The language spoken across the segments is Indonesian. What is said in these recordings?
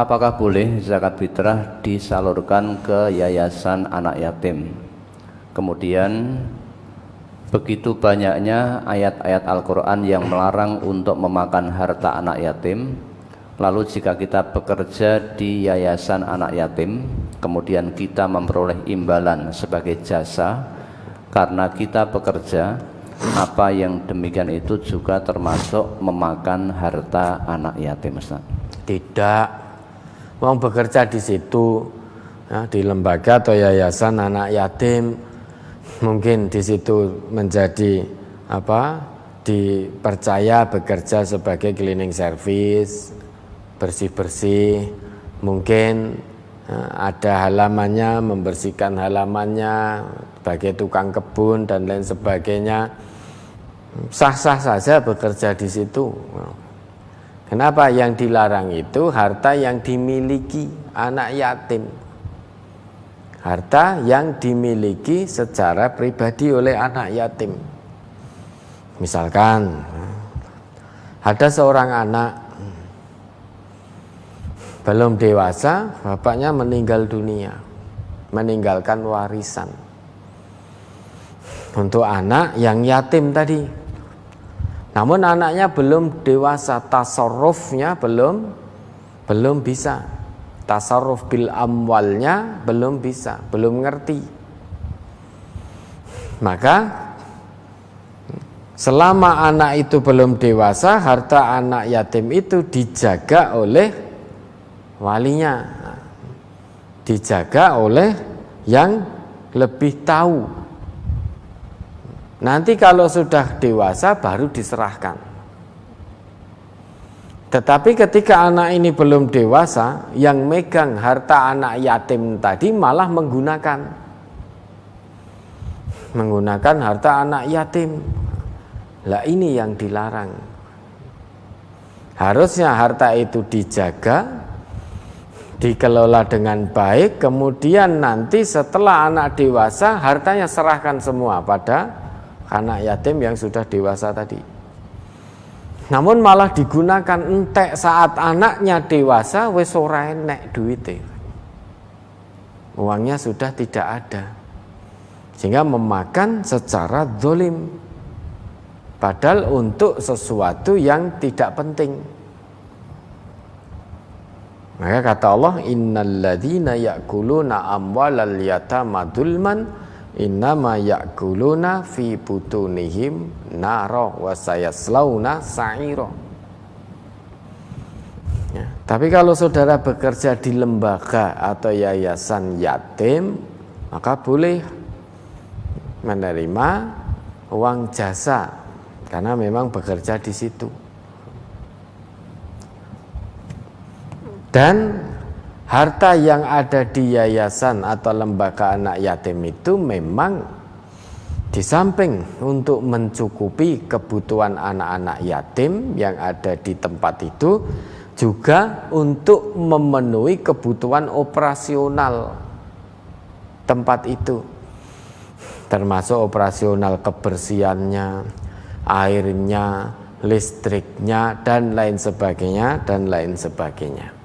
apakah boleh zakat fitrah disalurkan ke yayasan anak yatim? Kemudian begitu banyaknya ayat-ayat Al-Quran yang melarang untuk memakan harta anak yatim. Lalu jika kita bekerja di yayasan anak yatim, kemudian kita memperoleh imbalan sebagai jasa karena kita bekerja, apa yang demikian itu juga termasuk memakan harta anak yatim, Ustaz? Tidak, mau bekerja di situ, ya, di lembaga atau yayasan anak yatim, mungkin di situ menjadi dipercaya bekerja sebagai cleaning service, bersih-bersih, mungkin ada halamannya, membersihkan halamannya sebagai tukang kebun dan lain sebagainya. Sah-sah saja bekerja di situ. Kenapa yang dilarang itu harta yang dimiliki anak yatim, harta yang dimiliki secara pribadi oleh anak yatim. Misalkan ada seorang anak belum dewasa, bapaknya meninggal dunia, meninggalkan warisan untuk anak yang yatim tadi. Namun anaknya belum dewasa, tasarrufnya belum bisa, tasarruf bil amwalnya belum bisa, belum ngerti. Maka selama anak itu belum dewasa, harta anak yatim itu dijaga oleh walinya, dijaga oleh yang lebih tahu. Nanti kalau sudah dewasa baru diserahkan. Tetapi ketika anak ini belum dewasa, yang megang harta anak yatim tadi malah menggunakan harta anak yatim. Lah ini yang dilarang. Harusnya harta itu dijaga, dikelola dengan baik, kemudian nanti setelah anak dewasa hartanya serahkan semua pada anak yatim yang sudah dewasa tadi. Namun malah digunakan entek saat anaknya dewasa, wis ora enek duite, uangnya sudah tidak ada, sehingga memakan secara zalim, padahal untuk sesuatu yang tidak penting. Maka kata Allah, innalladzina ya'kuluna amwalal yatama dzulman innama ya'kuluna fi butunihim nara wa sayaslauna sa'ira. Ya, tapi kalau saudara bekerja di lembaga atau yayasan yatim, maka boleh menerima uang jasa karena memang bekerja di situ. Dan harta yang ada di yayasan atau lembaga anak yatim itu memang di samping untuk mencukupi kebutuhan anak-anak yatim yang ada di tempat itu, juga untuk memenuhi kebutuhan operasional tempat itu, termasuk operasional kebersihannya, airnya, listriknya, dan lain sebagainya, dan lain sebagainya.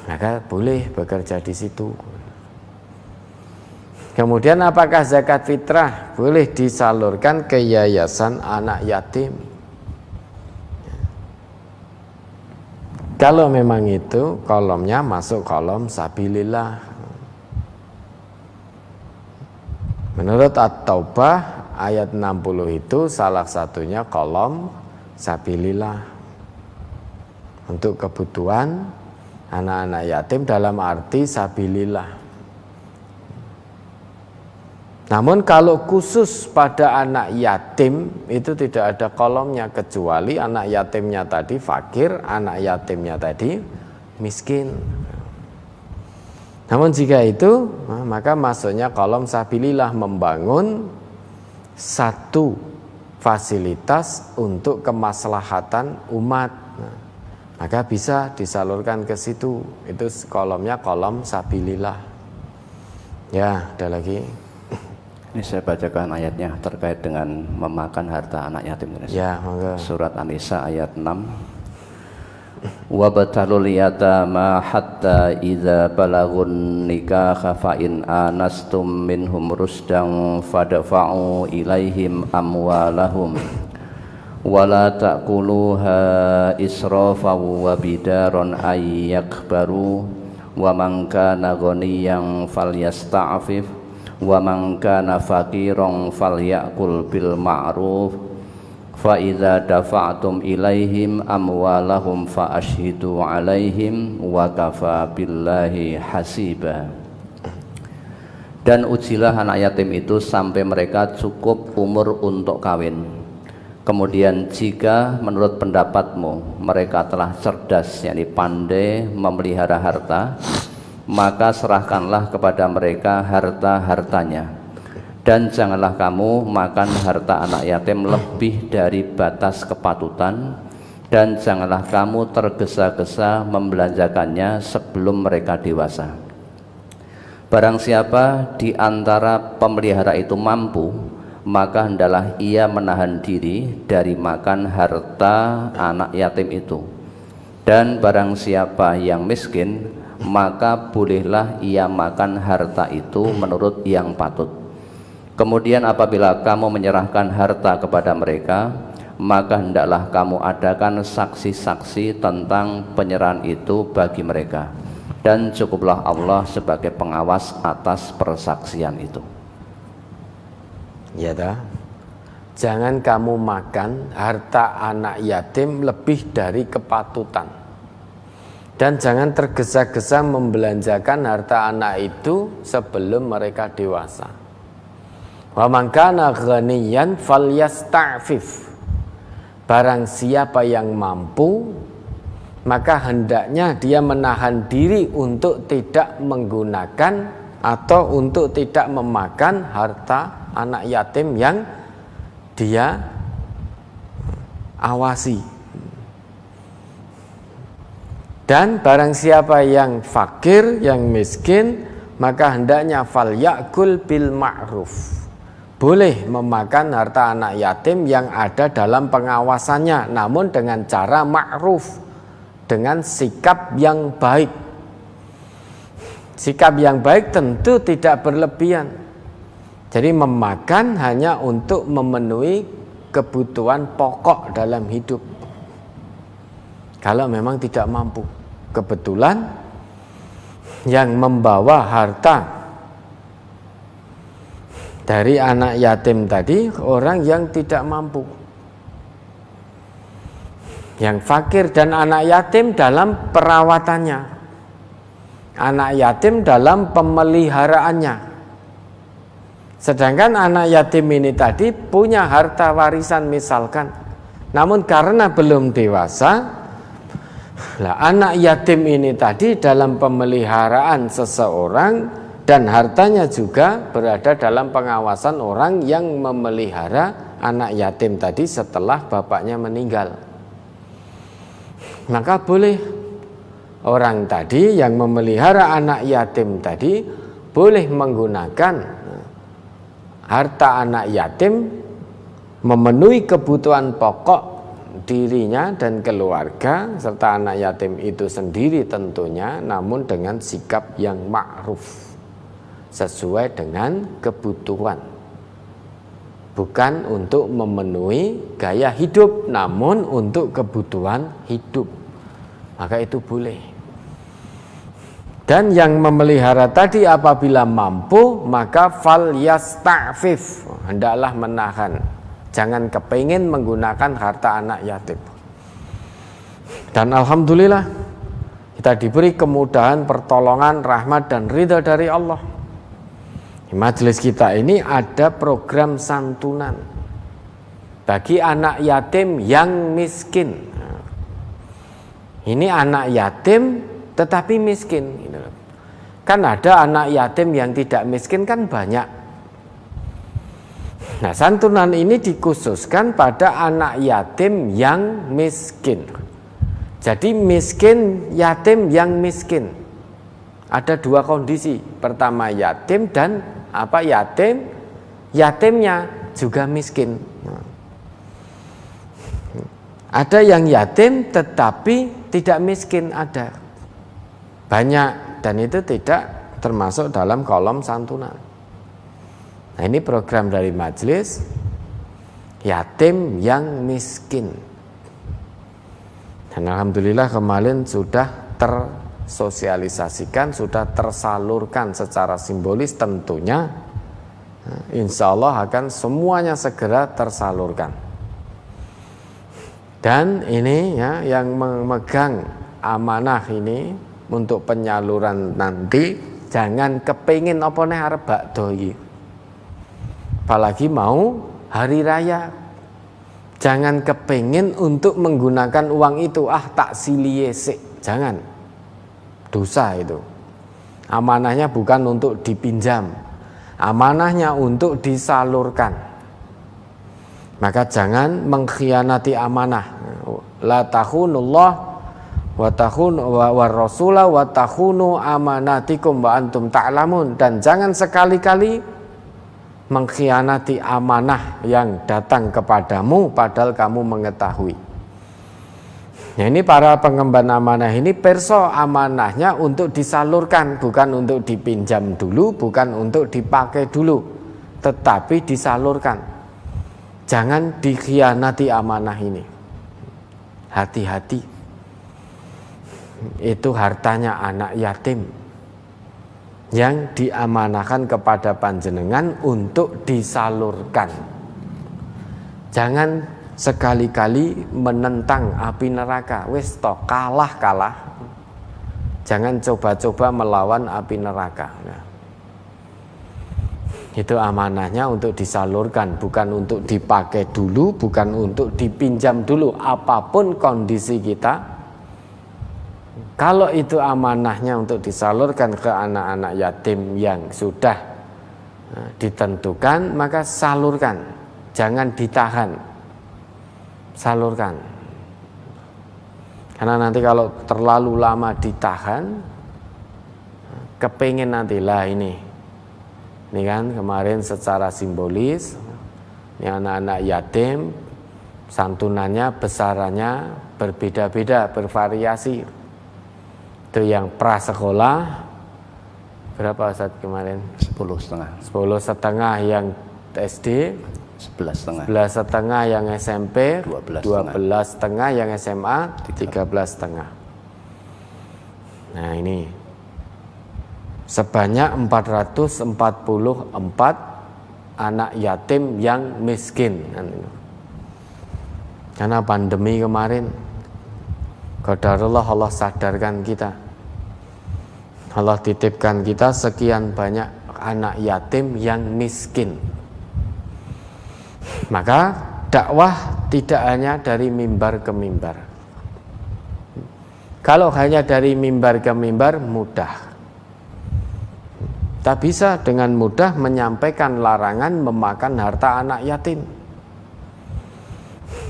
Maka boleh bekerja di situ. Kemudian apakah zakat fitrah boleh disalurkan ke yayasan anak yatim? Kalau memang itu kolomnya masuk kolom sabilillah. Menurut At-Taubah ayat 60 itu salah satunya kolom sabilillah untuk kebutuhan anak-anak yatim dalam arti sabilillah. Namun kalau khusus pada anak yatim itu tidak ada kolomnya, kecuali anak yatimnya tadi fakir, anak yatimnya tadi miskin. Namun jika itu, maka masuknya kolom sabilillah, membangun satu fasilitas untuk kemaslahatan umat. Maka bisa disalurkan ke situ. Itu kolomnya kolom sabilillah. Ya, ada lagi. Ini saya bacakan ayatnya terkait dengan memakan harta anak yatim. Ya, monggo. Surat An-Nisa ayat 6. Wabtalul yatama hatta idza balagun nikaha fa in anastum minhum rusdan fadfa'u ilaihim amwalahum wala ta'kuluha israfan wa bidaran ay yakbaru wa man kana ghaniyan falyasta'fif wa man kana faqiran falyakul bil ma'ruf fa idza dafa'tum ilaihim amwalahum fa ashhidu alaihim wa kafa billahi hasiba. Dan ujilah anak yatim itu sampai mereka cukup umur untuk kawin. Kemudian jika menurut pendapatmu mereka telah cerdas, yakni pandai memelihara harta, maka serahkanlah kepada mereka harta-hartanya. Dan janganlah kamu makan harta anak yatim lebih dari batas kepatutan, dan janganlah kamu tergesa-gesa membelanjakannya sebelum mereka dewasa. Barang siapa di antara pemelihara itu mampu, maka hendaklah ia menahan diri dari makan harta anak yatim itu. Dan barang siapa yang miskin, maka bolehlah ia makan harta itu menurut yang patut. Kemudian apabila kamu menyerahkan harta kepada mereka, maka hendaklah kamu adakan saksi-saksi tentang penyerahan itu bagi mereka, dan cukuplah Allah sebagai pengawas atas persaksian itu. Ya dah. Jangan kamu makan harta anak yatim lebih dari kepatutan. Dan jangan tergesa-gesa membelanjakan harta anak itu sebelum mereka dewasa. Wa man kana ghaniyan falyasta'fif. Barang siapa yang mampu, maka hendaknya dia menahan diri untuk tidak menggunakan atau untuk tidak memakan harta anak yatim yang dia awasi. Dan barang siapa yang fakir, yang miskin, maka hendaknya falyakul bil ma'ruf. Boleh memakan harta anak yatim yang ada dalam pengawasannya, namun dengan cara ma'ruf, dengan sikap yang baik. Sikap yang baik tentu tidak berlebihan. Jadi memakan hanya untuk memenuhi kebutuhan pokok dalam hidup. Kalau memang tidak mampu, kebetulan yang membawa harta dari anak yatim tadi orang yang tidak mampu, yang fakir, dan anak yatim dalam perawatannya, anak yatim dalam pemeliharaannya. Sedangkan anak yatim ini tadi punya harta warisan misalkan, namun karena belum dewasa, lah anak yatim ini tadi dalam pemeliharaan seseorang, dan hartanya juga berada dalam pengawasan orang yang memelihara anak yatim tadi setelah bapaknya meninggal. Maka boleh orang tadi yang memelihara anak yatim tadi boleh menggunakan harta anak yatim memenuhi kebutuhan pokok dirinya dan keluarga serta anak yatim itu sendiri tentunya, namun dengan sikap yang ma'ruf, sesuai dengan kebutuhan, bukan untuk memenuhi gaya hidup, namun untuk kebutuhan hidup, maka itu boleh. Dan yang memelihara tadi apabila mampu, maka fal yasta'fif, hendaklah menahan, jangan kepingin menggunakan harta anak yatim. Dan alhamdulillah kita diberi kemudahan, pertolongan, rahmat dan ridha dari Allah. Di majelis kita ini ada program santunan bagi anak yatim yang miskin. Ini anak yatim tetapi miskin. Kan ada anak yatim yang tidak miskin kan banyak. Nah, santunan ini dikhususkan pada anak yatim yang miskin. Jadi miskin, yatim yang miskin. Ada dua kondisi. Pertama yatim dan yatimnya juga miskin. Ada yang yatim tetapi tidak miskin, ada banyak, dan itu tidak termasuk dalam kolom santunan. Nah, ini program dari majelis yatim yang miskin, dan alhamdulillah kemarin sudah tersosialisasikan, sudah tersalurkan secara simbolis. Tentunya insya Allah akan semuanya segera tersalurkan. Dan ini ya, yang memegang amanah ini untuk penyaluran nanti, jangan kepingin apa nih arep bakdo iki. Apalagi mau hari raya, jangan kepingin untuk menggunakan uang itu, tak silie sik, jangan. Dosa itu. Amanahnya bukan untuk dipinjam, amanahnya untuk disalurkan. Maka jangan mengkhianati amanah. La takhunullah wa takhunu wa rasula wa takhunu amanatikum wa antum ta'lamun. Dan jangan sekali-kali mengkhianati amanah yang datang kepadamu padahal kamu mengetahui. Nah, ini para pengemban amanah ini perso amanahnya untuk disalurkan, bukan untuk dipinjam dulu, bukan untuk dipakai dulu, tetapi disalurkan. Jangan dikhianati amanah ini. Hati-hati. Itu hartanya anak yatim yang diamanahkan kepada panjenengan untuk disalurkan. Jangan sekali-kali menentang api neraka. Wis toh, kalah. Jangan coba-coba melawan api neraka. Nah, itu amanahnya untuk disalurkan, bukan untuk dipakai dulu, bukan untuk dipinjam dulu. Apapun kondisi kita, kalau itu amanahnya untuk disalurkan ke anak-anak yatim yang sudah ditentukan, maka salurkan, jangan ditahan, salurkan. Karena nanti kalau terlalu lama ditahan, kepingin nantilah ini kan kemarin secara simbolis, ini anak-anak yatim, santunannya, besarannya berbeda-beda, bervariasi. Itu yang prasekolah berapa saat kemarin? 10,5. 10,5 yang SD, 11,5. 11,5 yang SMP, 12,5 yang SMA, 13,5. Nah, ini sebanyak 444 anak yatim yang miskin. Karena pandemi kemarin, qadarullah Allah sadarkan kita, Allah titipkan kita sekian banyak anak yatim yang miskin. Maka dakwah tidak hanya dari mimbar ke mimbar. Kalau hanya dari mimbar ke mimbar mudah, tak bisa dengan mudah menyampaikan larangan memakan harta anak yatim.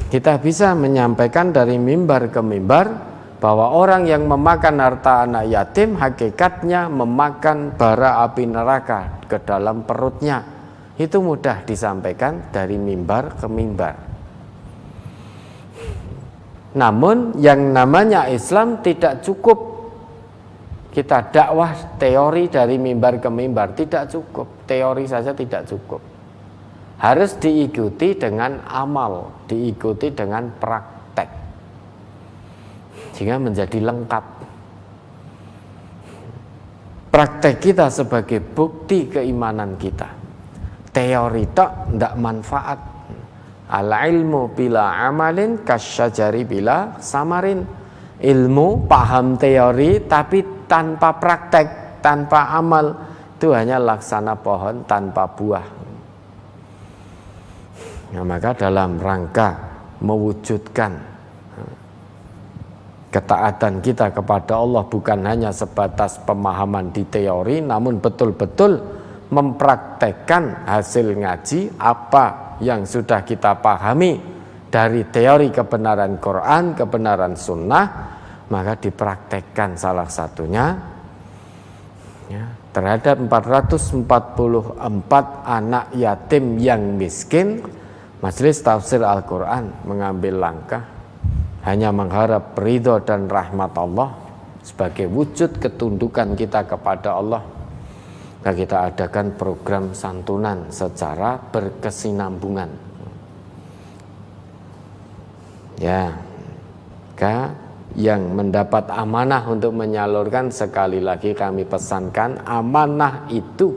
Kita bisa menyampaikan dari mimbar ke mimbar bahwa orang yang memakan harta anak yatim hakikatnya memakan bara api neraka ke dalam perutnya. Itu mudah disampaikan dari mimbar ke mimbar. Namun yang namanya Islam tidak cukup kita dakwah teori dari mimbar ke mimbar, tidak cukup. Teori saja tidak cukup. Harus diikuti dengan amal, diikuti dengan praktek, sehingga menjadi lengkap. Praktek kita sebagai bukti keimanan kita. Teori tok tidak manfaat. Al-ilmu bila amalin kasyajari bila samarin. Ilmu, paham teori, tapi tanpa praktek, tanpa amal, itu hanya laksana pohon tanpa buah. Nah, maka dalam rangka mewujudkan ketaatan kita kepada Allah bukan hanya sebatas pemahaman di teori, namun betul-betul mempraktekkan hasil ngaji apa yang sudah kita pahami dari teori kebenaran Quran, kebenaran sunnah, maka dipraktekkan salah satunya ya, terhadap 444 anak yatim yang miskin. Majelis Tafsir Al-Quran mengambil langkah hanya mengharap ridho dan rahmat Allah sebagai wujud ketundukan kita kepada Allah, maka kita adakan program santunan secara berkesinambungan. Ya, maka yang mendapat amanah untuk menyalurkan, sekali lagi kami pesankan, amanah itu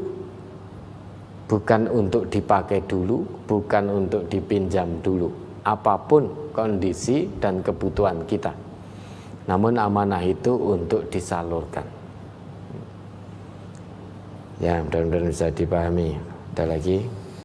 bukan untuk dipakai dulu, bukan untuk dipinjam dulu, apapun kondisi dan kebutuhan kita. Namun amanah itu untuk disalurkan. Ya, mudah-mudahan bisa dipahami. Ada lagi?